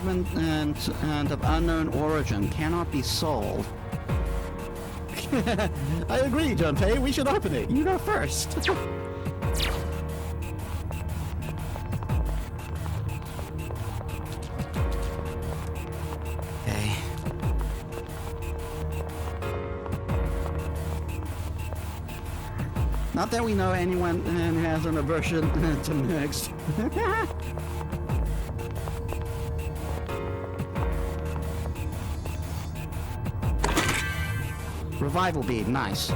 fragment and of unknown origin cannot be sold. I agree, Junpei. We should open it. You go first. Okay. Not that we know anyone who has an aversion to mixed. Revival bead, nice.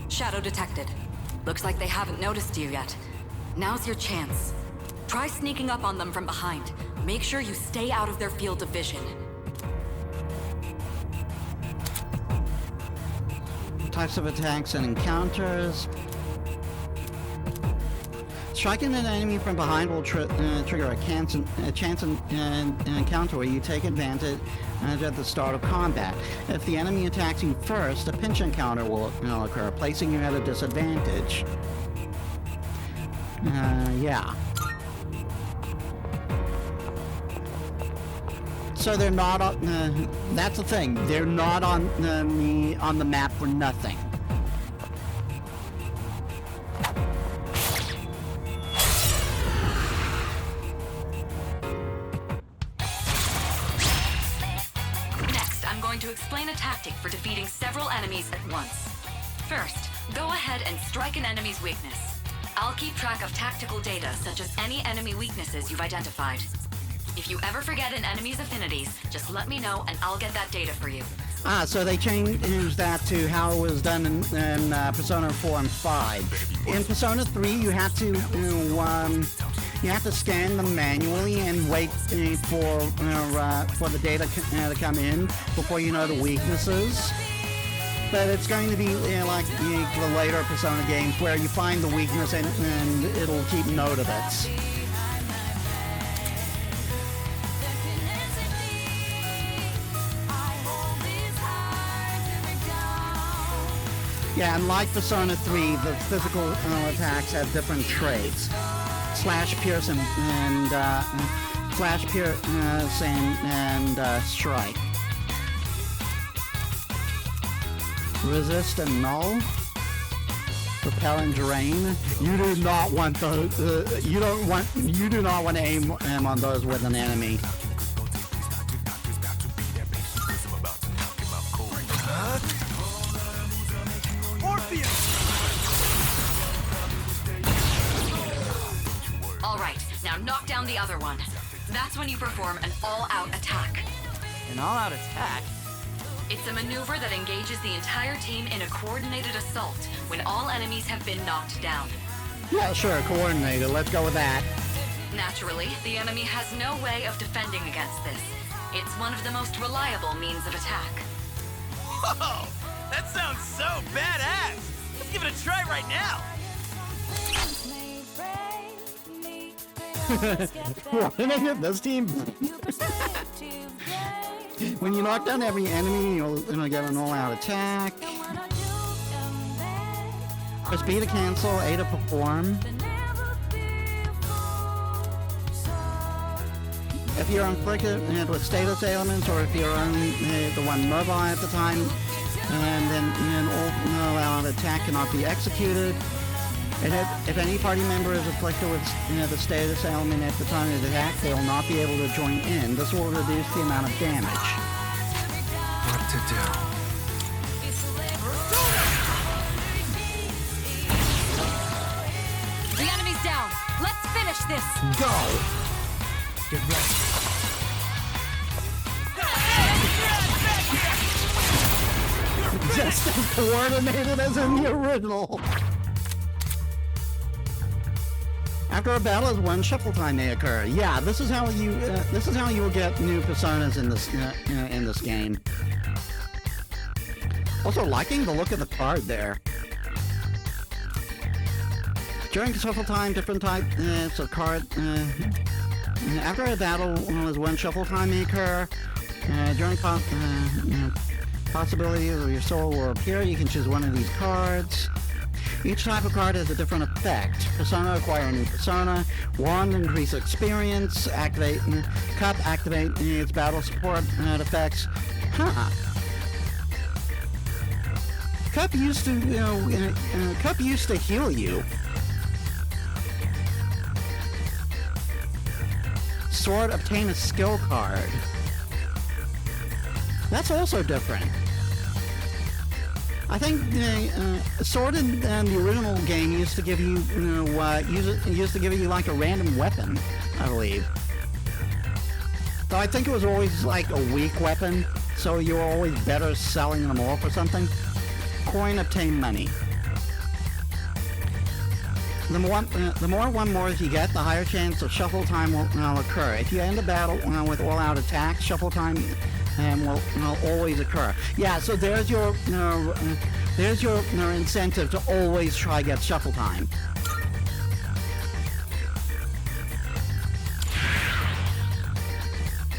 Shadow detected. Looks like they haven't noticed you yet. Now's your chance. Try sneaking up on them from behind. Make sure you stay out of their field of vision. Types of attacks and encounters. Striking an enemy from behind will trigger a chance encounter where you take advantage at the start of combat. If the enemy attacks you first, a pinch encounter will occur, placing you at a disadvantage. Yeah. So they're not on. That's the thing. They're not on the map for nothing. To explain a tactic for defeating several enemies at once. First, go ahead and strike an enemy's weakness. I'll keep track of tactical data such as any enemy weaknesses you've identified. If you ever forget an enemy's affinities, just let me know and I'll get that data for you. Ah, so they changed that to how it was done in Persona 4 and 5. In Persona 3, you have to scan them manually and wait for the data to come in before you know the weaknesses. But it's going to be like the later Persona games where you find the weakness and it'll keep note of it. Yeah, and like Persona 3, the physical attacks have different traits. Slash, pierce, and strike. Resist and null. Repel and drain. You do not want those. You do not want to aim on those with an enemy. Knock down the other one. That's when you perform an all-out attack. An all-out attack? It's a maneuver that engages the entire team in a coordinated assault when all enemies have been knocked down. Yeah, sure, coordinated. Let's go with that. Naturally, the enemy has no way of defending against this. It's one of the most reliable means of attack. Whoa! That sounds so badass! Let's give it a try right now! This team. When you knock down every enemy, you'll get an all-out attack. Press B to cancel, A to perform. If you're inflicted with status ailments, or if you're the one mobile at the time, and then an all-out attack cannot be executed. And if any party member is afflicted with the status ailment at the time of the attack, they will not be able to join in. This will reduce the amount of damage. What to do? The enemy's down. Let's finish this. Go! Get ready. Just as coordinated as in the original. After a battle, as one shuffle time may occur. Yeah, this is how you will get new personas in this game. Also, liking the look of the card there. During shuffle time, different types of card. After a battle, as one shuffle time may occur. During possibilities of your soul will appear. You can choose one of these cards. Each type of card has a different effect. Persona, acquire a new persona. Wand, increase experience. Activate Cup, activate its battle support effects. Huh. Cup used to, Cup used to heal you. Sword, obtain a skill card. That's also different. I think Sword in the original game used to give you, used to give you like a random weapon, I believe. Though I think it was always like a weak weapon, so you were always better selling them off or something. Coin, obtain money. The more one more you get, the higher chance of shuffle time will occur. If you end a battle with all-out attack, shuffle time will always occur. Yeah, so there's your incentive to always try get shuffle time.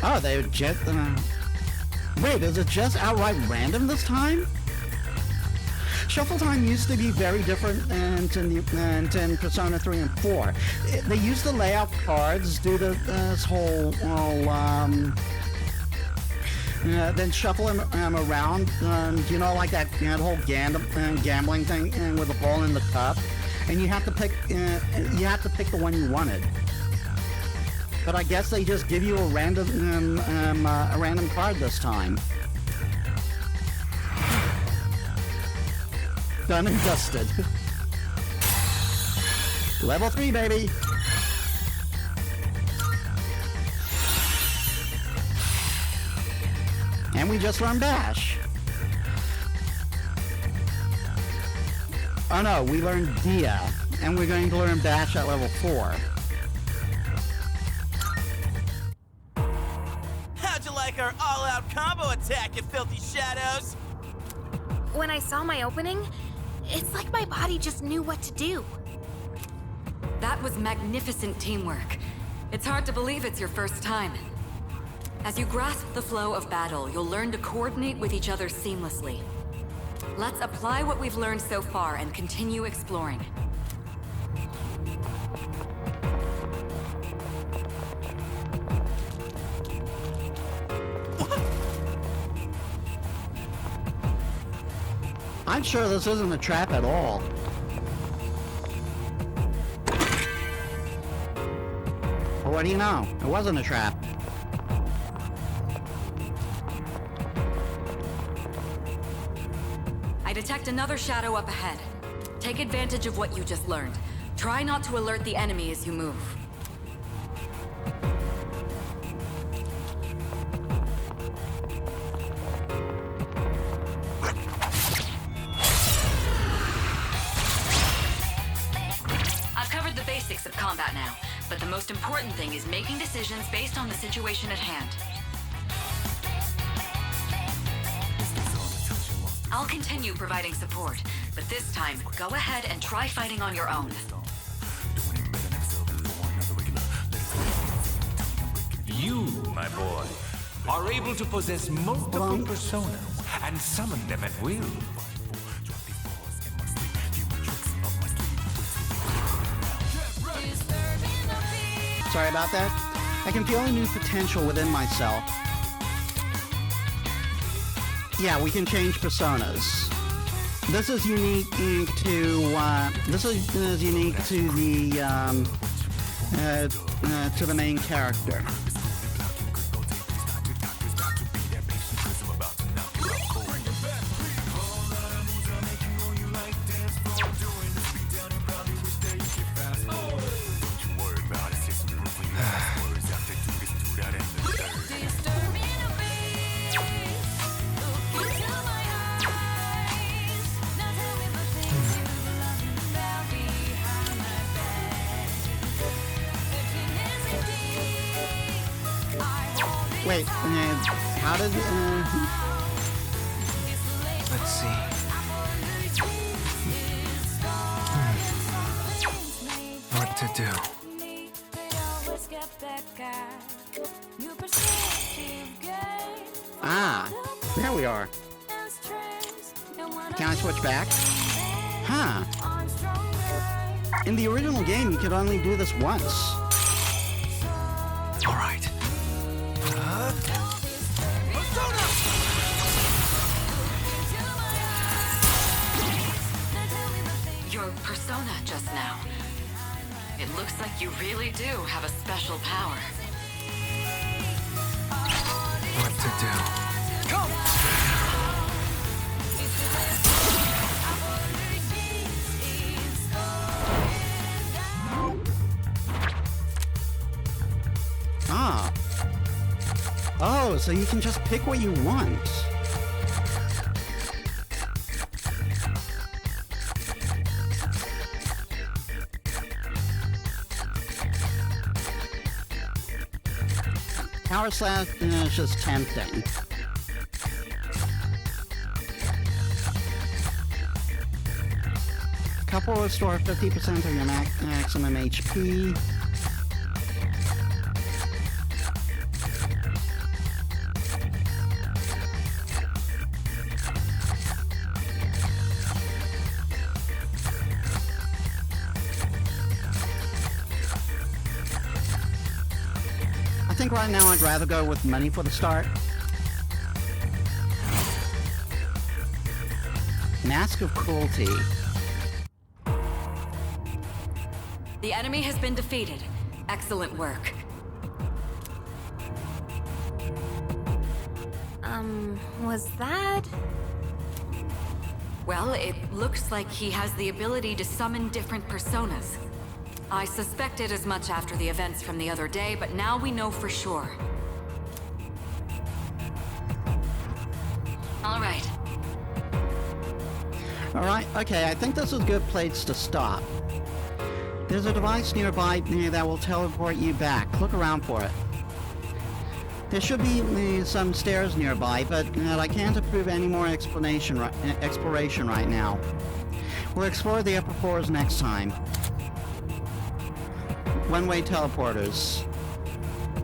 Oh, they just wait, is it just outright random this time? Shuffle time used to be very different in Persona 3 and 4. They used to lay out cards, do this whole then shuffle them around, you know, like that, whole gambling thing with the ball in the cup, and you have to pick the one you wanted. But I guess they just give you a random card this time. Done and dusted. Level 3, baby. And we just learned Dash. Oh no, we learned Dia, and we're going to learn Dash at level 4. How'd you like our all-out combo attack, you filthy shadows? When I saw my opening, it's like my body just knew what to do. That was magnificent teamwork. It's hard to believe it's your first time. As you grasp the flow of battle, you'll learn to coordinate with each other seamlessly. Let's apply what we've learned so far and continue exploring. I'm sure this isn't a trap at all. Well, what do you know? It wasn't a trap. I detect another shadow up ahead. Take advantage of what you just learned. Try not to alert the enemy as you move. I've covered the basics of combat now, but the most important thing is making decisions based on the situation at hand. I'll continue providing support, but this time, go ahead and try fighting on your own. You, my boy, are able to possess multiple personas and summon them at will. Sorry about that. I can feel a new potential within myself. Yeah, we can change personas. This is unique to the main character. Wait, how did... Let's see. What to do? Ah, there we are. Can I switch back? Huh. In the original game, you could only do this once. All right. Your persona just now. It looks like you really do have a special power. What to do? Come! Ah. Oh, so you can just pick what you want. Power slash is just tempting. Couple restore 50% of your maximum HP. I think right now I'd rather go with money for the start. Mask of Cruelty. The enemy has been defeated. Excellent work. Was that? Well, it looks like he has the ability to summon different personas. I suspected as much after the events from the other day, but now we know for sure. All right. Alright, okay, I think this is a good place to stop. There's a device nearby that will teleport you back. Look around for it. There should be some stairs nearby, but I can't approve any more exploration right now. We'll explore the upper floors next time. One-way teleporters.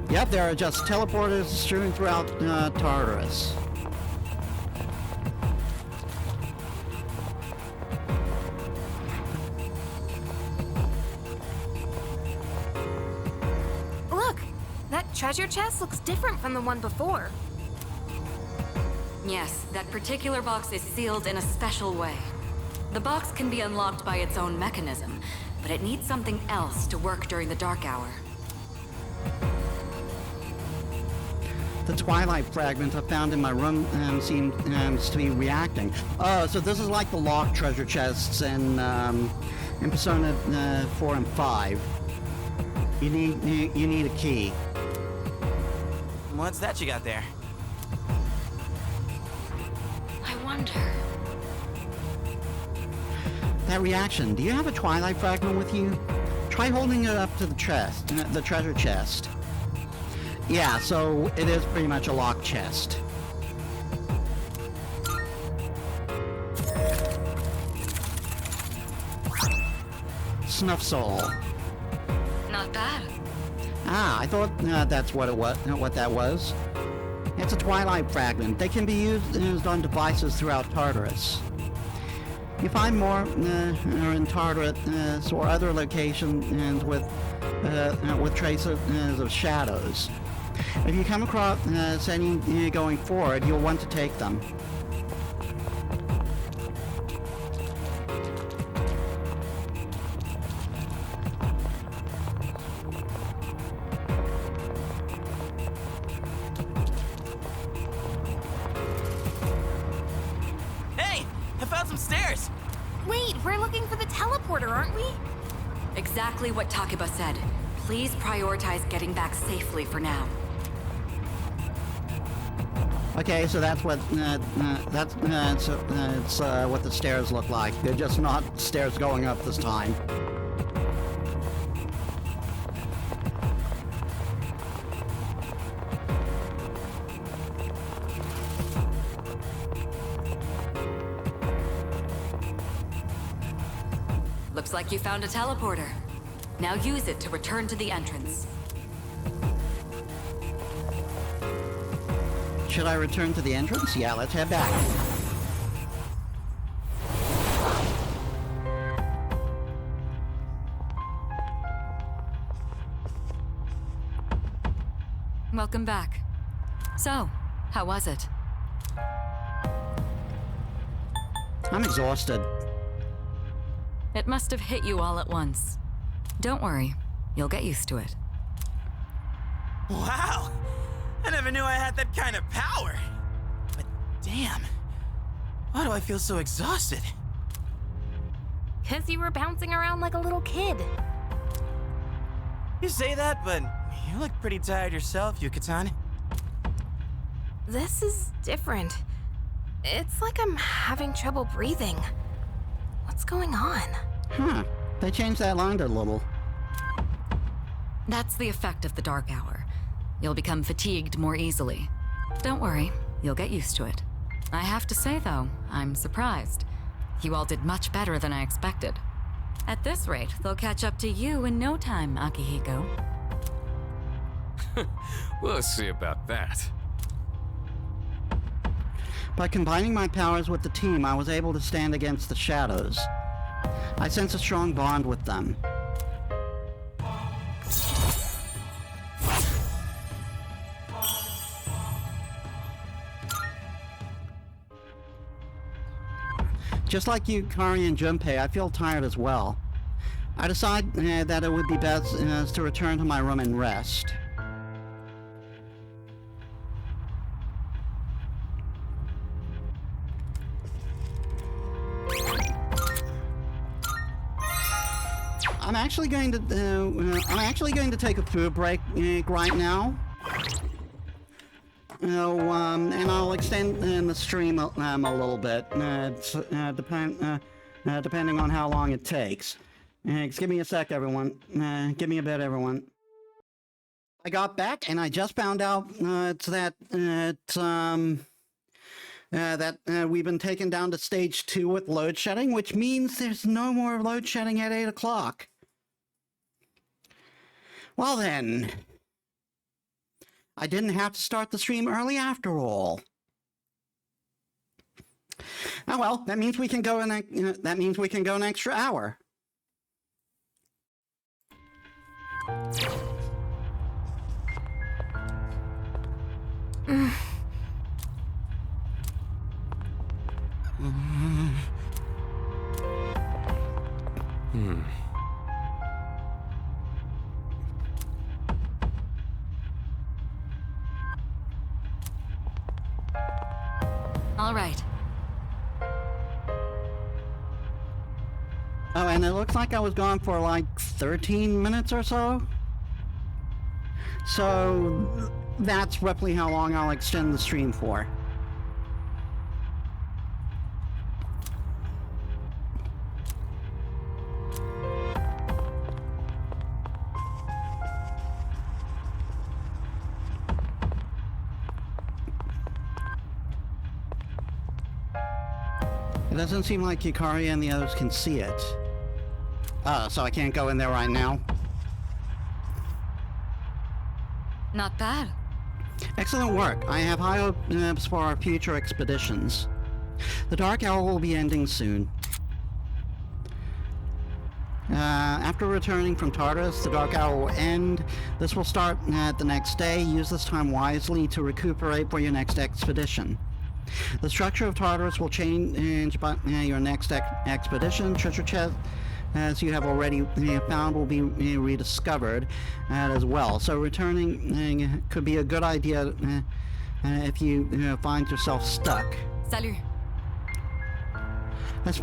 Yep, there are just teleporters strewn throughout Tartarus. Look, that treasure chest looks different from the one before. Yes, that particular box is sealed in a special way. The box can be unlocked by its own mechanism, but it needs something else to work during the dark hour. The Twilight fragment I found in my room seems to be reacting. Oh, so this is like the locked treasure chests in Persona 4 and 5. You need a key. What's that you got there? I wonder... That reaction. Do you have a Twilight fragment with you? Try holding it up to the chest, the treasure chest. Yeah, so it is pretty much a locked chest. Snuff Soul. Not bad. Ah, I thought that's what it was. What that was. It's a Twilight fragment. They can be used on devices throughout Tartarus. You find more in Tartarus or other locations with traces of shadows. If you come across any going forward, you'll want to take them. Hey! I found some stairs! Wait, we're looking for the teleporter, aren't we? Exactly what Takiba said. Please prioritize getting back safely for now. Okay, so that's what it's what the stairs look like. They're just not stairs going up this time. Looks like you found a teleporter. Now use it to return to the entrance. Should I return to the entrance? Yeah, let's head back. Welcome back. So, how was it? I'm exhausted. It must have hit you all at once. Don't worry, you'll get used to it. Wow! I never knew I had that kind of power. But damn, why do I feel so exhausted? 'Cause you were bouncing around like a little kid. You say that, but you look pretty tired yourself, Yucatan. This is different. It's like I'm having trouble breathing. What's going on? Huh. They changed that line a little. That's the effect of the dark hour. You'll become fatigued more easily. Don't worry, you'll get used to it. I have to say, though, I'm surprised. You all did much better than I expected. At this rate, they'll catch up to you in no time, Akihiko. We'll see about that. By combining my powers with the team, I was able to stand against the shadows. I sense a strong bond with them. Just like you, Kari and Junpei, I feel tired as well. I decide that it would be best to return to my room and rest. I'm actually going to take a food break right now. And I'll extend the stream a little bit, depending on how long it takes. Just give me a sec, everyone. Give me a bit, everyone. I got back, and I just found out that we've been taken down to stage 2 with load shedding, which means there's no more load shedding at 8 o'clock. Well then, I didn't have to start the stream early after all. Oh well, that means we can go an extra hour. All right. Oh, and it looks like I was gone for like 13 minutes or so. So that's roughly how long I'll extend the stream for. It doesn't seem like Yukari and the others can see it. Oh, so I can't go in there right now? Not bad. Excellent work. I have high hopes for our future expeditions. The Dark Hour will be ending soon. After returning from Tartarus, the Dark Hour will end. This will start the next day. Use this time wisely to recuperate for your next expedition. The structure of Tartarus will change by your next expedition. Treasure chest, as you have already found, will be rediscovered as well. So returning could be a good idea if you find yourself stuck. Salut. Let's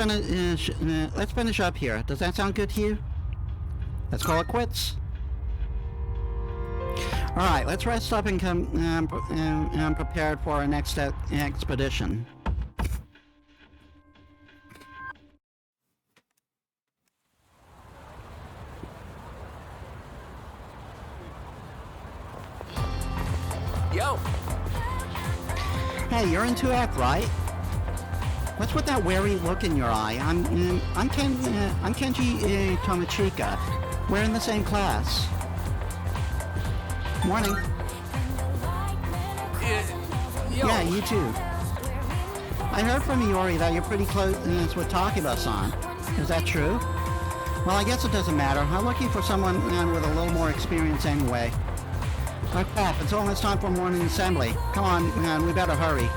finish up here. Does that sound good to you? Let's call it quits. All right, let's rest up and come prepared for our next expedition. Yo! Hey, you're in 2F, right? What's with that wary look in your eye? I'm Kenji Tomochika. We're in the same class. Morning. Yo! Yeah, you too. I heard from Iori that you're pretty close with Takuba-san. Is that true? Well, I guess it doesn't matter. I'm looking for someone with a little more experience anyway. Oh crap, it's almost time for morning assembly. Come on, man, we better hurry.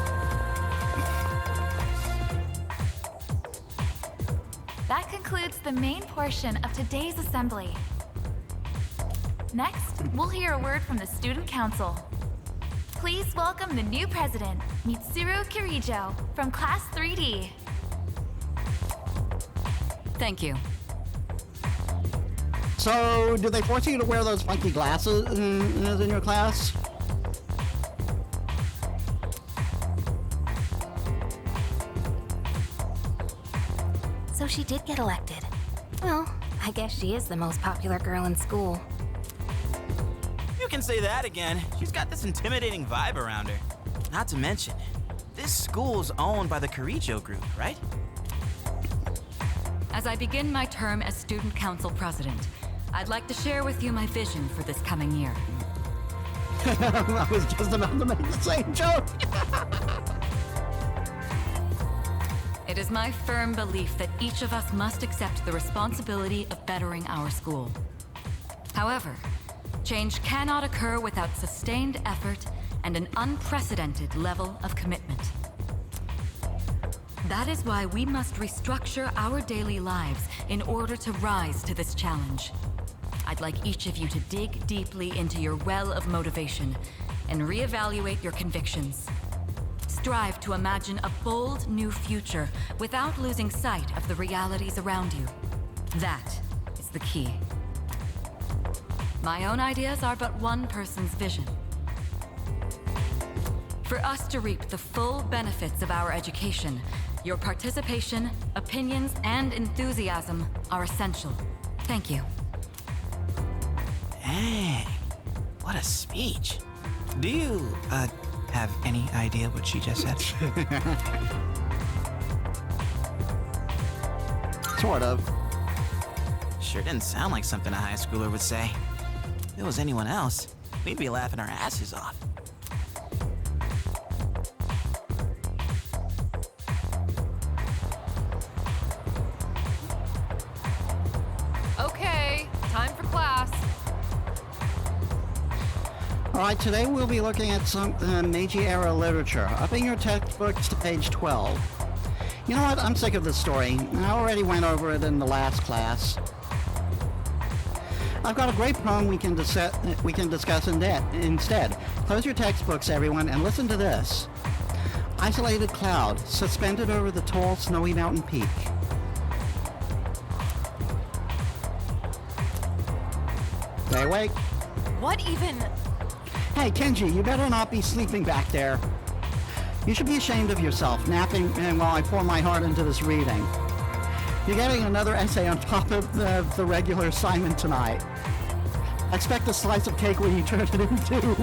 That concludes the main portion of today's assembly. Next, we'll hear a word from the Student Council. Please welcome the new president, Mitsuru Kirijo, from Class 3D. Thank you. So, did they force you to wear those funky glasses in your class? So she did get elected. Well, I guess she is the most popular girl in school. You can say that again. She's got this intimidating vibe around her. Not to mention, this school's owned by the Kirijo group, right? As I begin my term as Student Council President, I'd like to share with you my vision for this coming year. I was just about to make the same joke. It is my firm belief that each of us must accept the responsibility of bettering our school. However, change cannot occur without sustained effort and an unprecedented level of commitment. That is why we must restructure our daily lives in order to rise to this challenge. I'd like each of you to dig deeply into your well of motivation and reevaluate your convictions. Strive to imagine a bold new future without losing sight of the realities around you. That is the key. My own ideas are but one person's vision. For us to reap the full benefits of our education, your participation, opinions, and enthusiasm are essential. Thank you. Dang, what a speech. Do you, have any idea what she just said? Sort of. Sure didn't sound like something a high schooler would say. If it was anyone else, we'd be laughing our asses off. Okay, time for class. Alright, today we'll be looking at some Meiji-era literature. Up in your textbooks to page 12. You know what? I'm sick of this story. I already went over it in the last class. I've got a great poem we can discuss instead. Close your textbooks, everyone, and listen to this. Isolated cloud, suspended over the tall, snowy mountain peak. Stay awake. What even? Hey, Kenji, you better not be sleeping back there. You should be ashamed of yourself, napping while I pour my heart into this reading. You're getting another essay on top of the regular assignment tonight. Expect a slice of cake when you turn it in, too.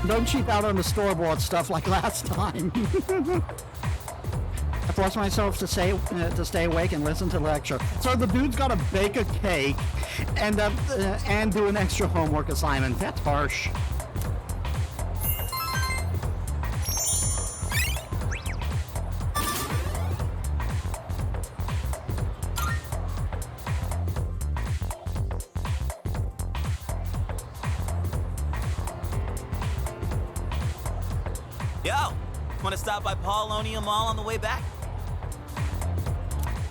Don't cheap out on the store-bought stuff like last time. I forced myself to stay awake and listen to the lecture. So the dude's got to bake a cake and do an extra homework assignment. That's harsh. Yo, want to stop by Paulonia Mall on the way back?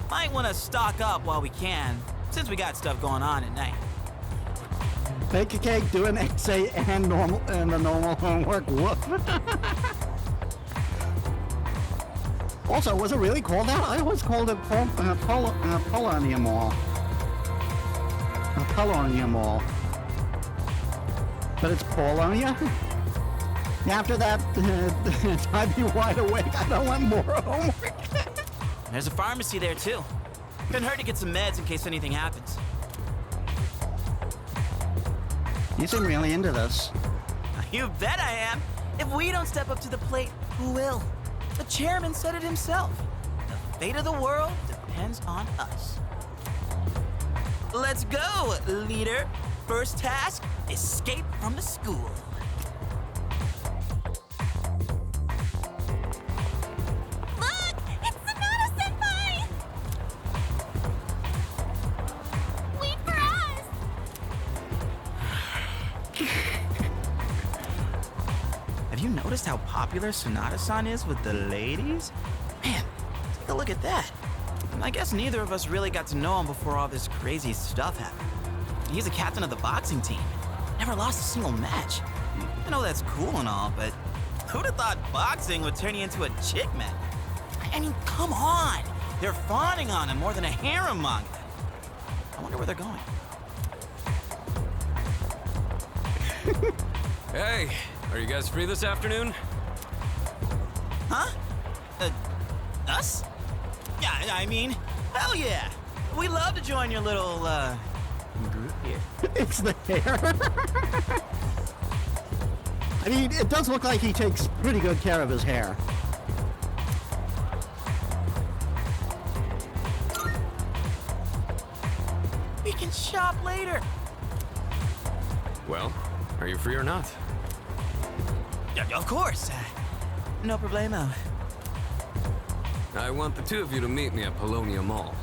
Might want to stock up while we can, since we got stuff going on at night. Bake a cake, do an essay, and the normal homework. Whoop. Also, was it really called that? I always called it Paulonia Mall. Paulonia Mall. But it's Paulonia? After that, I'd be wide awake. I don't want more homework. There's a pharmacy there, too. Couldn't hurt to get some meds in case anything happens. You seem really into this. You bet I am. If we don't step up to the plate, who will? The chairman said it himself. The fate of the world depends on us. Let's go, leader. First task, escape from the school. Look! It's Sonata-senpai! Wait for us! noticed how popular Tsunade-san is with the ladies? Man, take a look at that. I guess neither of us really got to know him before all this crazy stuff happened. He's a captain of the boxing team. Never lost a single match. I know that's cool and all, but who'd have thought boxing would turn you into a chick magnet? I mean, come on! They're fawning on him more than a harem manga. I wonder where they're going. Hey, are you guys free this afternoon? Huh? Us? Yeah, I mean, hell yeah! We'd love to join your little, group here. It's the hair. I mean, it does look like he takes pretty good care of his hair. We can shop later. Well, are you free or not? Yeah, of course. No problemo. I want the two of you to meet me at Polonia Mall.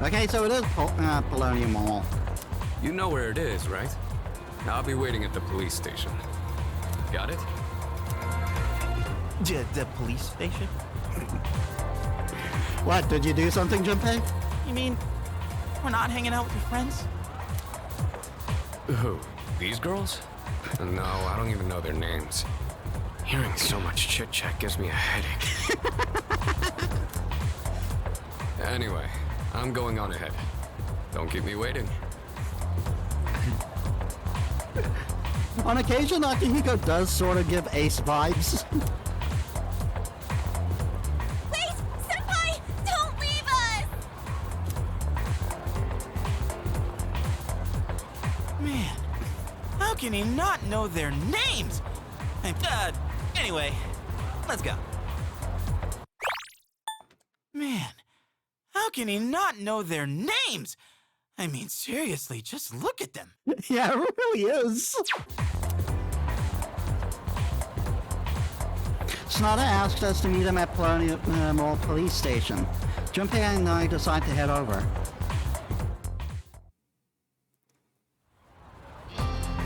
Okay, so it is Polonium Mall. You know where it is, right? I'll be waiting at the police station. Got it? The police station? What, did you do something, Junpei? You mean we're not hanging out with your friends? Who? These girls? No, I don't even know their names. Hearing so much chit-chat gives me a headache. Anyway, I'm going on ahead. Don't keep me waiting. On occasion, Akihiko does sort of give Ace vibes. Wait! Senpai! Don't leave us! Man, how can he not know their names? Anyway, let's go. Man, how can he not know their names? I mean, seriously, just look at them. Yeah, it really is. Tsunade asked us to meet him at Polonium Mall police station. Junpei and I decide to head over.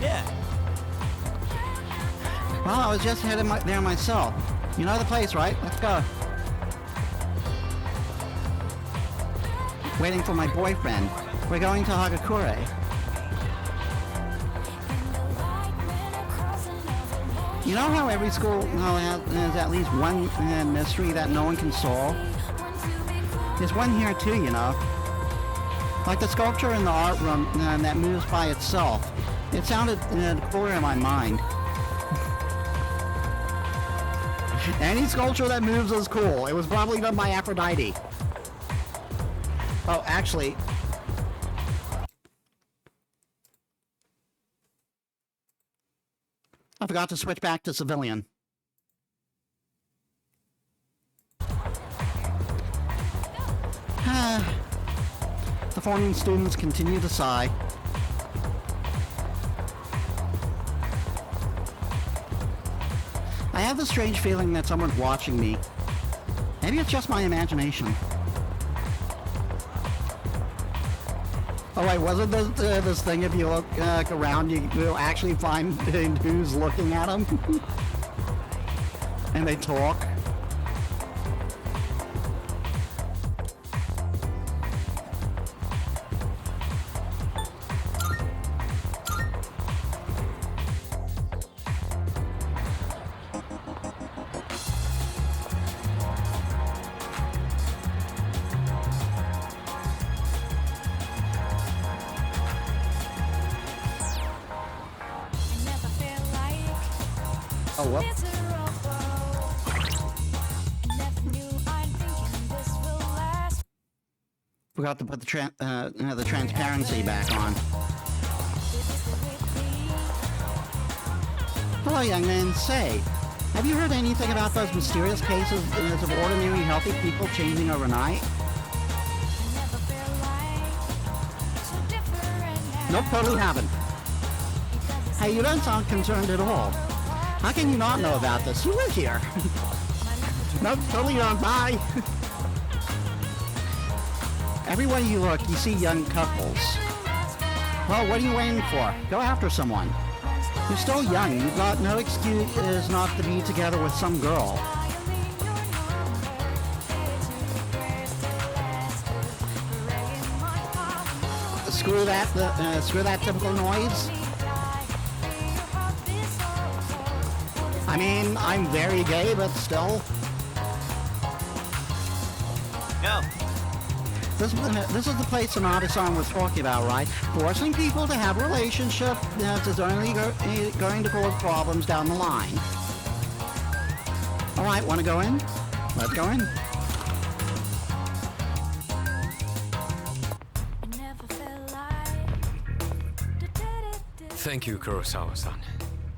Yeah. Well, I was just headed there myself. You know the place, right? Let's go. Waiting for my boyfriend. We're going to Hagakure. You know how every school has at least one mystery that no one can solve? There's one here too, you know. Like the sculpture in the art room that moves by itself. It sounded cooler in my mind. Any sculpture that moves is cool. It was probably done by Aphrodite. Oh, actually... I forgot to switch back to civilian. The foreign students continue to sigh. I have the strange feeling that someone's watching me. Maybe it's just my imagination. Oh wait, wasn't this thing if you look around, you'll actually find who's looking at them? And they talk? Oh, whoops. Forgot to put the transparency back on. Hello, young man. Say, have you heard anything about those mysterious cases of ordinary healthy people changing overnight? Nope, totally haven't. Hey, you don't sound concerned at all. How can you not know about this? You live here. Nope, totally not. Bye. Everywhere you look, you see young couples. Well, what are you waiting for? Go after someone. You're still young. You've got no excuse not to be together with some girl. Screw that typical noise. I mean, I'm very gay, but still. No. This is the place an artisan was talking about, right? Forcing people to have a relationship that is only going to cause problems down the line. All right, want to go in? Let's go in. Thank you, Kurosawa-san.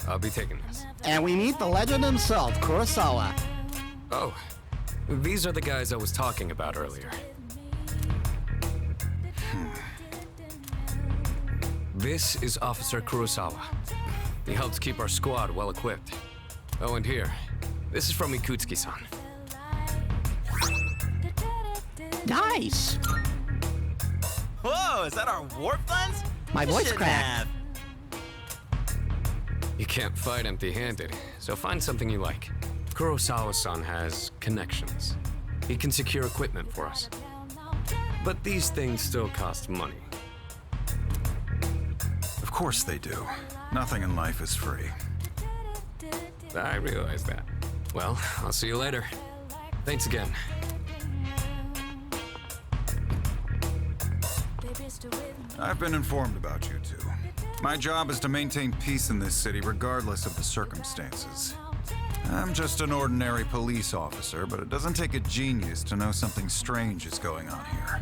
I'll be taking this. And we meet the legend himself, Kurosawa. Oh, these are the guys I was talking about earlier. This is Officer Kurosawa. He helps keep our squad well equipped. Oh, and here, this is from Ikutsuki-san. Nice. Whoa, is that our warp funds? My voice Shouldn't cracked. have. You can't fight empty-handed, so find something you like. Kurosawa-san has connections. He can secure equipment for us. But these things still cost money. Of course they do. Nothing in life is free. I realize that. Well, I'll see you later. Thanks again. I've been informed about you two. My job is to maintain peace in this city regardless of the circumstances. I'm just an ordinary police officer, but it doesn't take a genius to know something strange is going on here.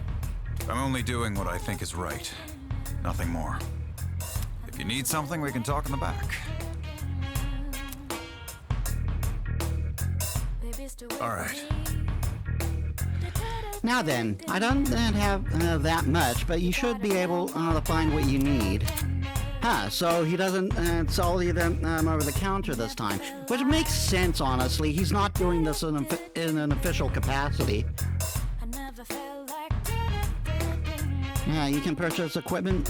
I'm only doing what I think is right. Nothing more. If you need something, we can talk in the back. All right. Now then, I don't have that much, but you should be able to find what you need. Huh, so he doesn't sell you them over the counter this time. Which makes sense, honestly. He's not doing this in an official capacity. Yeah, you can purchase equipment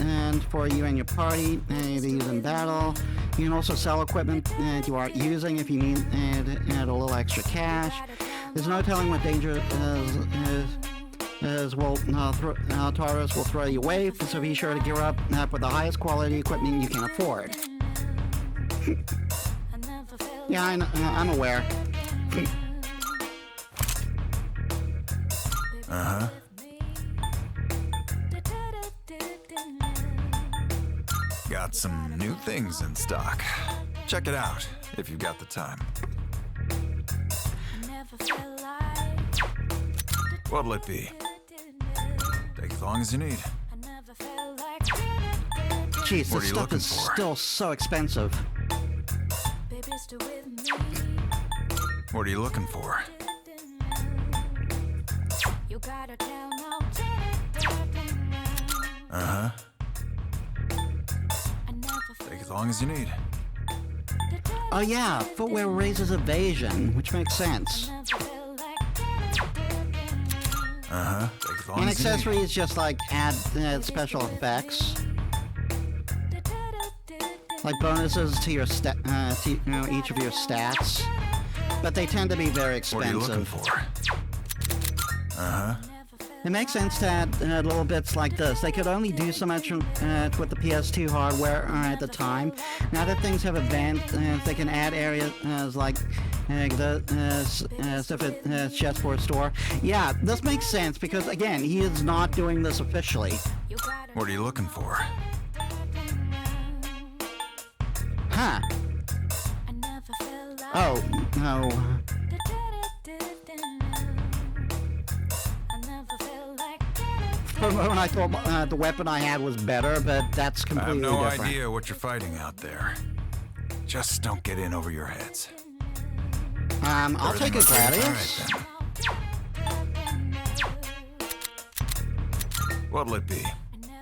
for you and your party to use in battle. You can also sell equipment you aren't using if you need a little extra cash. There's no telling what danger Taurus will throw you away, so be sure to gear up with the highest quality equipment you can afford. Yeah, I'm aware. Uh-huh. Got some new things in stock. Check it out, if you've got the time. What'll it be? Take as long as you need. Jeez, What are this you stuff looking is for? still so expensive. What are you looking for? Uh-huh. Take as long as you need. Oh yeah, footwear raises evasion, which makes sense. Uh-huh. Take as long And as you need. accessories just like add special effects, like bonuses to your each of your stats, but they tend to be very What are you looking expensive. for? Uh-huh. It makes sense to add little bits like this. They could only do so much with the PS2 hardware at the time. Now that things have advanced, they can add areas like stuff at chessboard store. Yeah, this makes sense because, again, he is not doing this officially. What are you looking for? Huh. Oh, no. For a moment I thought the weapon I had was better, but that's I have completely no different. idea what you're fighting out there. Just don't get in over your heads. I'll take a Everything okay? Gladius. All right, then. What'll it be?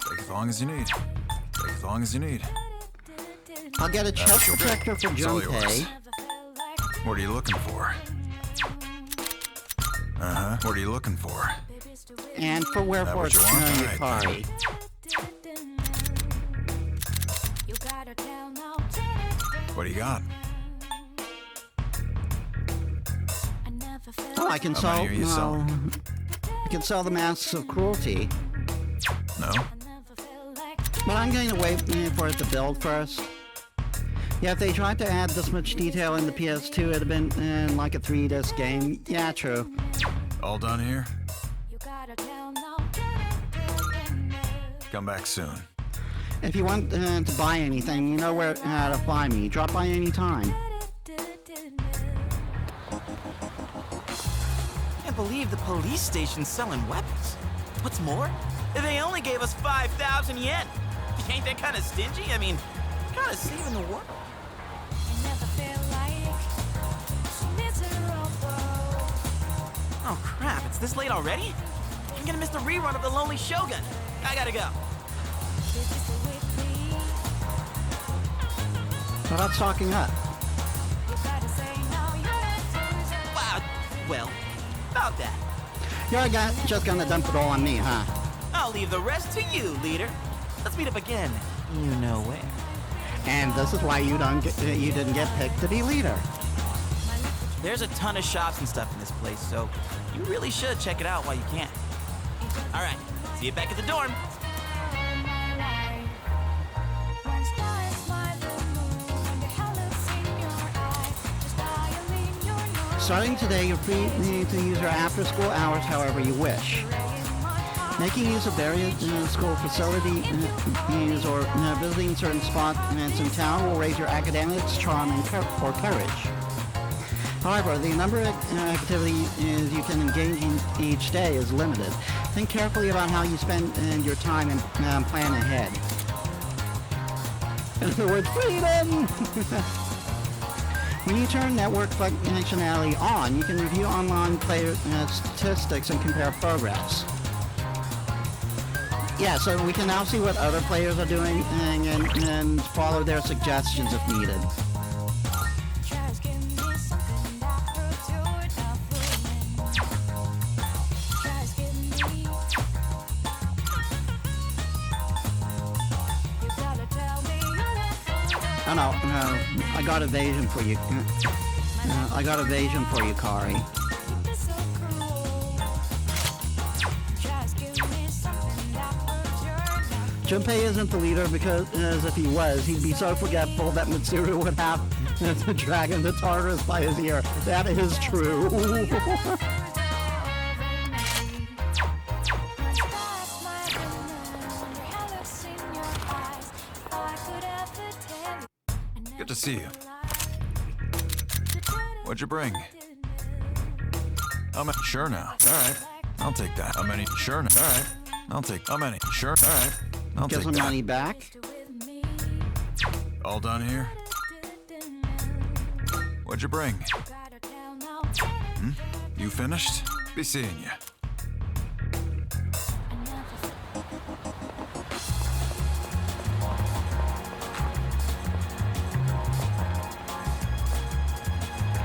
Take as long as you need. Take as long as you need. I'll get a chest That's protector for It's all Junpei. yours. What are you looking for? Uh-huh. What are you looking for? And for where That for what you want? All right, Yukari. What do you got? Oh, I can How sell. many are you selling? I can sell the masks of cruelty, No? but I'm going to wait for it to build first. Yeah, if they tried to add this much detail in the PS2, it'd have been like a 3-disc game. Yeah, true. All done here? Come back soon. If you want to buy anything, you know where to find me. Drop by any time. Can't believe the police station's selling weapons. What's more, they only gave us 5,000 yen. Ain't that kind of stingy? I mean, kind of saving the world. Oh crap, it's this late already? I'm gonna miss the rerun of The Lonely Shogun. I gotta go. How about stocking up? Wow, well, about that. You're just gonna dump it all on me, huh? I'll leave the rest to you, leader. Let's meet up again. You know where. And this is why you didn't get picked to be leader. There's a ton of shops and stuff in this place, so you really should check it out while you can. All right, see you back at the dorm. Starting today, you're free to use your after-school hours however you wish. Making use of various school facilities or visiting certain spots in town will raise your academics, charm, and or courage. However, the number of activities you can engage in each day is limited. Think carefully about how you spend your time and plan ahead. In other words, freedom! When you turn network functionality on, you can review online player statistics and compare progress. Yeah, so we can now see what other players are doing and follow their suggestions if needed. Oh no, I got evasion for you. I got evasion for you, Kari. Junpei isn't the leader because, as if he was, he'd be so forgetful that Mitsuru would have to drag him to Tartarus by his ear. That is true. Good to see you. What'd you bring? How many? Sure now. All right. I'll take that. How many? Sure now. All right. I'll take. How many? Sure. All right. I'll Get take some that. money back. All done here? What'd you bring? You finished? Be seeing you.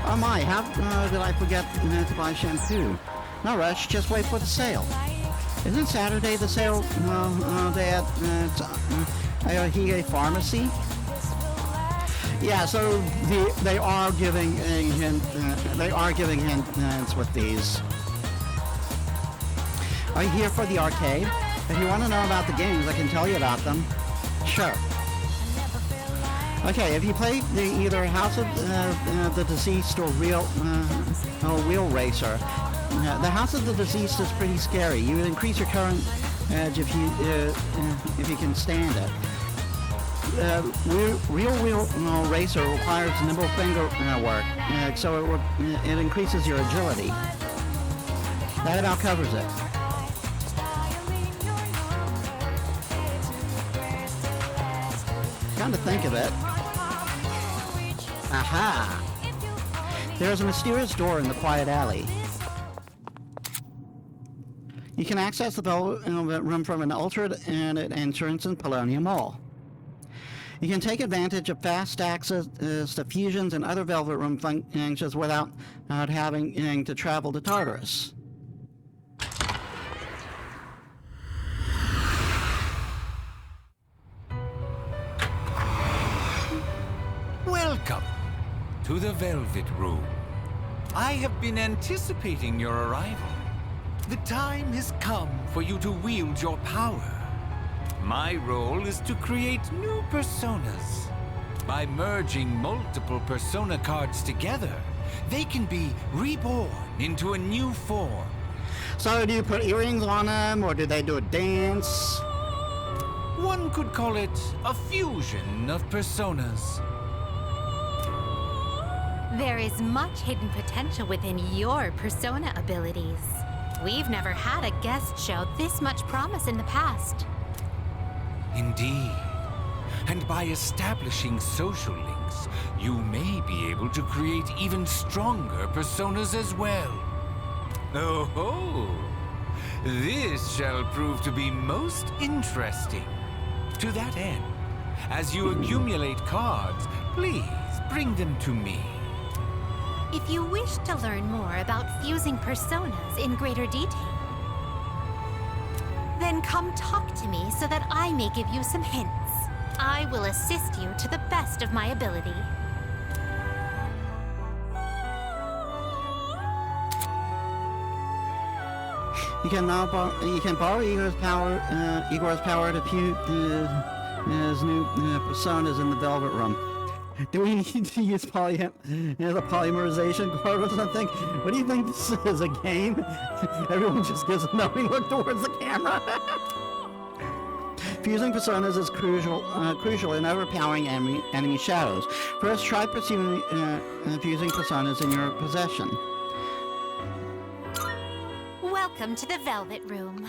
Oh my, how did I forget to buy shampoo? No rush, just wait for the sale. Isn't Saturday the sale day at Hige Pharmacy? Yeah, so they are giving a hint. They are giving hints with these. Are you here for the arcade? If you want to know about the games, I can tell you about them. Sure. Okay, if you play either House of the Deceased or Wheel Racer, the House of the Deceased is pretty scary. You increase your current edge if you can stand it. Wheel Racer requires nimble finger work, so it increases your agility. That about covers it. Come to think of it. Aha! There is a mysterious door in the quiet alley. You can access the velvet room from an alternate entrance in Polonia Mall. You can take advantage of fast access to fusions and other velvet room functions without having to travel to Tartarus. to the Velvet Room. I have been anticipating your arrival. The time has come for you to wield your power. My role is to create new personas. By merging multiple persona cards together, they can be reborn into a new form. So do you put earrings on them, or do they do a dance? One could call it a fusion of personas. There is much hidden potential within your persona abilities. We've never had a guest show this much promise in the past. Indeed. And by establishing social links, you may be able to create even stronger personas as well. Oh ho! This shall prove to be most interesting. To that end, as you accumulate cards, please bring them to me. If you wish to learn more about fusing personas in greater detail, then come talk to me so that I may give you some hints. I will assist you to the best of my ability. You can now borrow Igor's power to fuse his new personas in the Velvet Room. Do we need to use the polymerization card or something? What do you think this is, a game? Everyone just gives a knowing look towards the camera. Fusing personas is crucial in overpowering enemy shadows. First, try pursuing fusing personas in your possession. Welcome to the Velvet Room.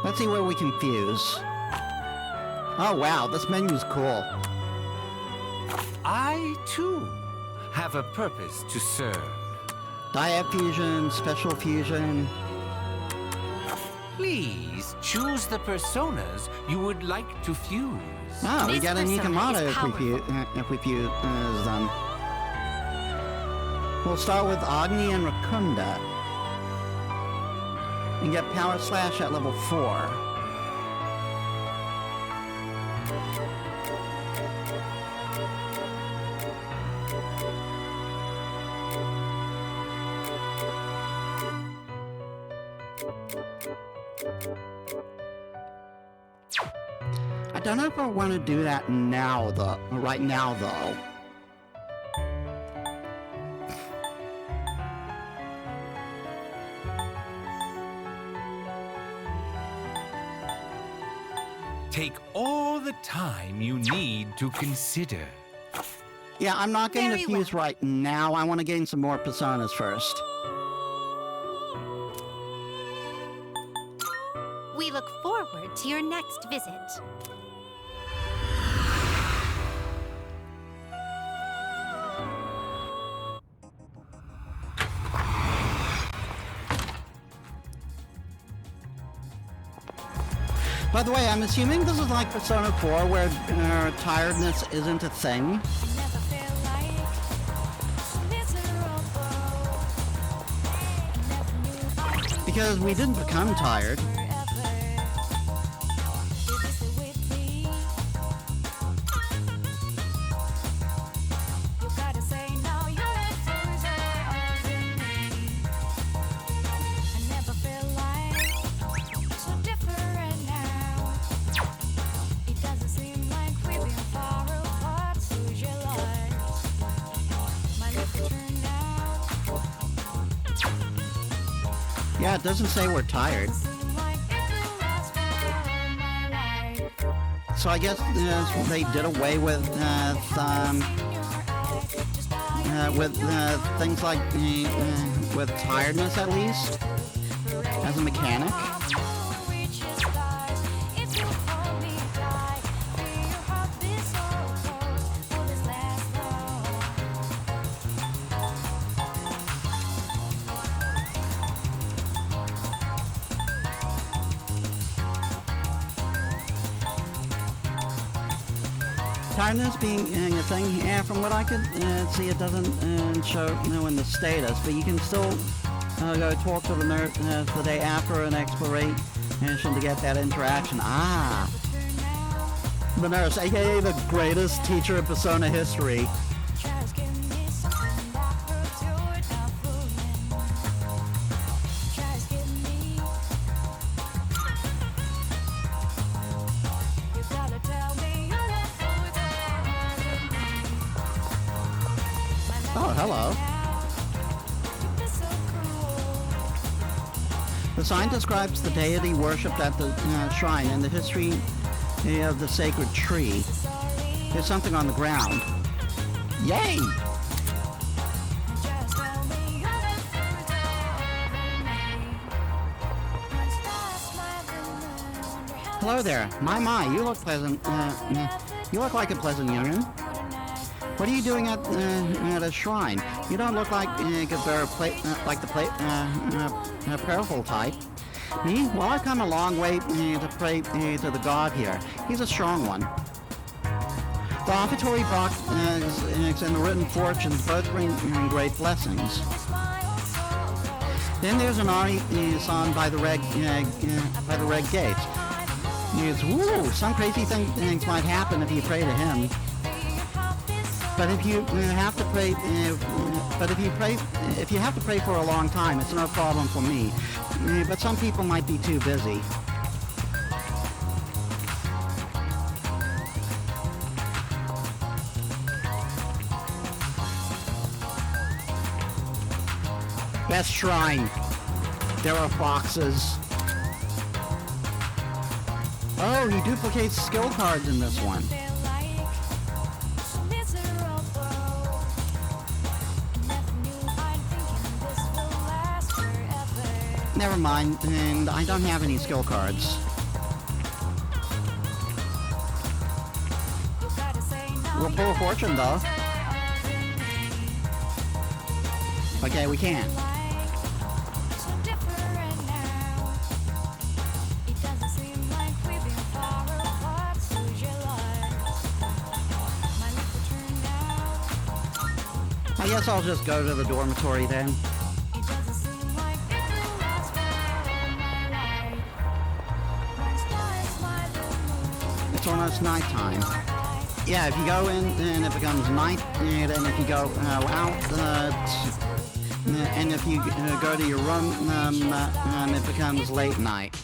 Let's see where we can fuse. Oh wow, this menu's cool. I, too, have a purpose to serve. Dyad fusion, special fusion. Please choose the personas you would like to fuse. Oh, we This got a persona Nikamata is if we fuse them. We'll start with Agni and Rakunda. And get Power Slash at level 4. I don't know if I want to do that now, though. Right now, though. Take all the time you need to consider. Yeah, I'm not going to Very fuse right now. I want to gain some more personas first. We look forward to your next visit. By the way, I'm assuming this is like Persona 4, where tiredness isn't a thing. Because we didn't become tired. Yeah, it doesn't say we're tired. So I guess they did away with things like with tiredness, at least, as a mechanic. Tiredness being a thing, yeah, from what I could see, it doesn't show in the status, but you can still go talk to the nurse the day after an exploration to get that interaction. Ah! The nurse, aka the greatest teacher in Persona history. Oh, hello. The sign describes the deity worshipped at the shrine and the history of the sacred tree. There's something on the ground. Yay! Hello there. My, you look pleasant. You look like a pleasant youngin. What are you doing at a shrine? You don't look like the prayerful type. Me? Well, I've come a long way to pray to the god here. He's a strong one. The offertory box and the written fortunes both bring great blessings. Then there's an Ari song by the red gates. It's woo! Some crazy things might happen if you pray to him. But if you have to pray, if you have to pray for a long time, it's no problem for me. But some people might be too busy. Best shrine. There are foxes. Oh, he duplicates skill cards in this one. Never mind, and I don't have any skill cards. We'll pull a fortune, though. Okay, we can. I guess I'll just go to the dormitory then. It's almost nighttime. Yeah, if you go in and it becomes night, and then if you go out, and if you go to your room, it becomes late night.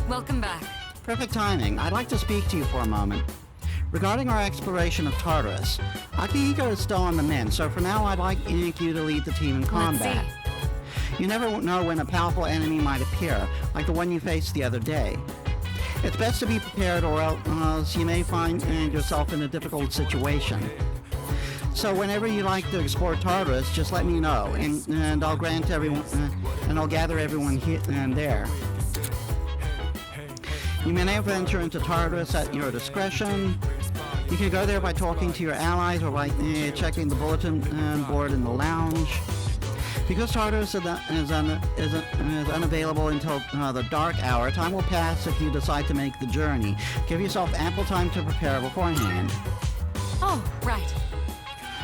Welcome back. Perfect timing. I'd like to speak to you for a moment. Regarding our exploration of Tartarus, Akihiko is still on the mend, so for now I'd like you to lead the team in combat. Let's see. You never know when a powerful enemy might appear, like the one you faced the other day. It's best to be prepared or else you may find yourself in a difficult situation. So whenever you like to explore Tartarus, just let me know, and I'll grant everyone, and I'll gather everyone here and there. You may now venture into Tartarus at your discretion. You can go there by talking to your allies or by checking the bulletin board in the lounge. Because Tartarus is unavailable until the dark hour, time will pass if you decide to make the journey. Give yourself ample time to prepare beforehand. Oh, right.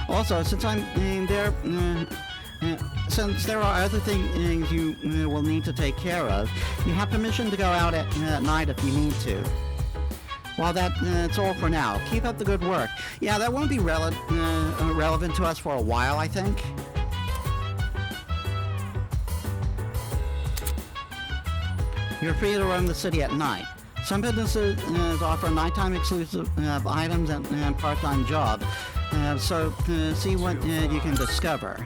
Also, since I'm there, since there are other things you will need to take care of, you have permission to go out at night if you need to. Well, that's all for now. Keep up the good work. Yeah, that won't be relevant to us for a while, I think. You're free to roam the city at night. Some businesses offer nighttime exclusive items and part-time jobs, so see what you can discover.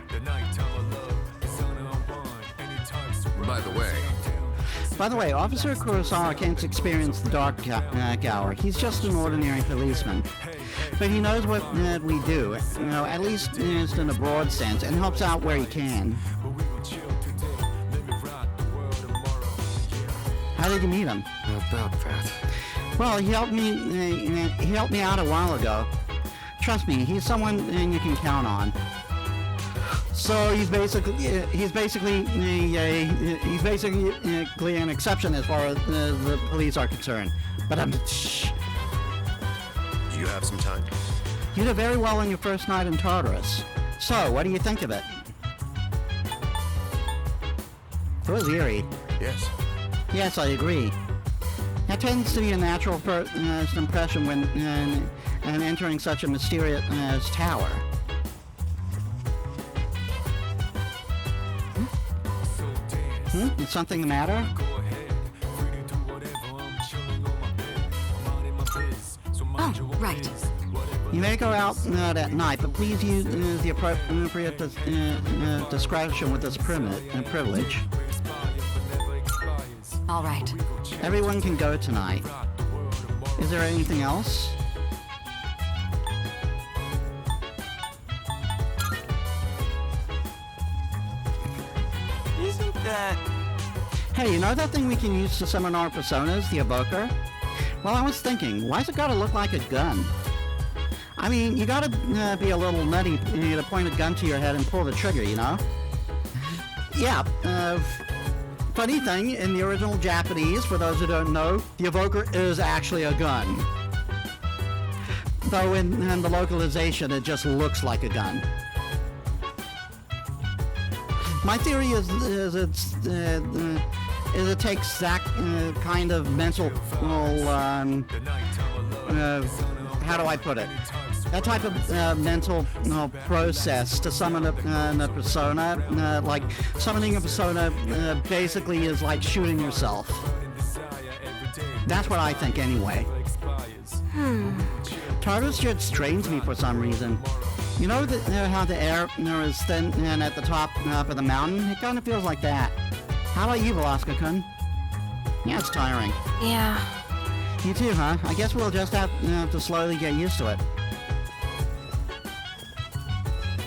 By the way, Officer Kurosawa can't experience the dark hour. He's just an ordinary policeman. But he knows what we do, at least in a broad sense, and helps out where he can. How did you meet him? About that. Well, he helped me out a while ago. Trust me, he's someone you can count on. So he's basically an exception as far as the police are concerned. But shh. Do you have some time? You did very well on your first night in Tartarus. So, what do you think of it? It was eerie. Yes. Yes, I agree. That tends to be a natural first impression when and entering such a mysterious tower. Is something the matter? Oh, right. You may go out at night, but please use the appropriate discretion with this privilege. All right. Everyone can go tonight. Is there anything else? Isn't that... Hey, you know that thing we can use to summon our personas, the evoker? Well, I was thinking, why's it gotta look like a gun? I mean, you gotta be a little nutty to point a gun to your head and pull the trigger, you know? Yeah, funny thing, in the original Japanese, for those who don't know, the evoker is actually a gun. Though in the localization, it just looks like a gun. My theory is it takes that kind of mental, how do I put it? That type of mental process to summon a persona, like summoning a persona basically is like shooting yourself. That's what I think anyway. Tartarus just strains me for some reason. You know how the air is thin and at the top of the mountain? It kind of feels like that. How about you, Balaska-kun? Yeah, it's tiring. Yeah. You too, huh? I guess we'll just have to slowly get used to it.